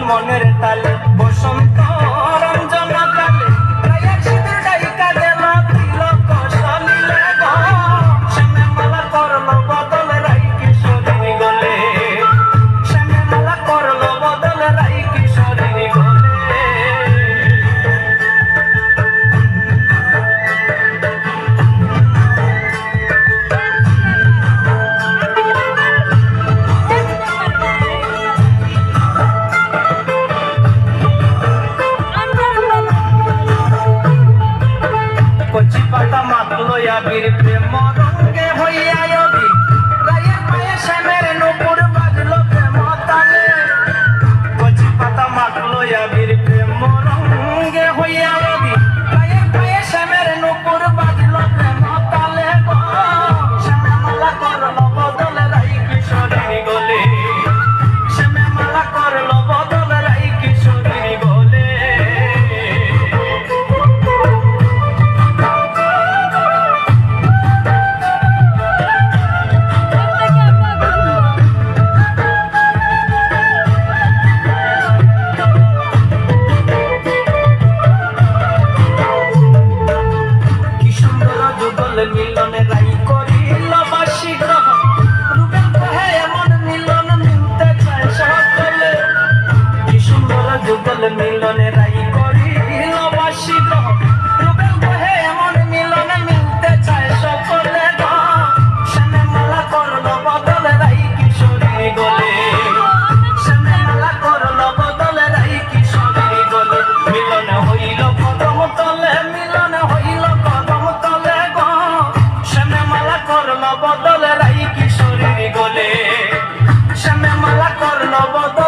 মনের তালে বসন্ত রঞ্জনা কালে রায়ের সিঁদুর ডাইকা দেল তিলক সলিলে গো শ্যামে মালা করলো বদল রাই কিশোরী গলে শ্যামে মালা করলো বদল রাই কিশোরী গলে কচি পাতা মাতলো আবির প্রেম রঙ্গে হইয়া অবি রায়ের পায়ে শ্যামের নুপুর বাজলো প্রেম তালে কচি পাতা মাতলো আবির প্রেম রঙ্গে হইয়া অবি রায়ের পায়ে শ্যামের নুপুর বাজলো প্রেম তালে গো শ্যামে মালা করলো বদল রাই কিশোরী গলে শ্যামে মালা করলো বদল রাই কিশোরী গলে মিলনে রাই করিল বাসি গ্রহণ রূপের কহে এমন মিলন মিলতে চায় সকলে কি সুন্দর যুগল মিলনে রাই করিল বাসি গ্রহণ রূপের কহে এমন মিলন মিলতে চায় সকলে গো শ্যামে মালা করলো বদল রাই কিশোরী গলে শ্যামে মালা করলো বদল রাই কিশোরী গলে মিলন হইল কদম তলে মিলন হইল কদম তলে গো শ্যামে মালা করলো বদল রাই কিশোরী গলে শ্যামে মালা করলো বদল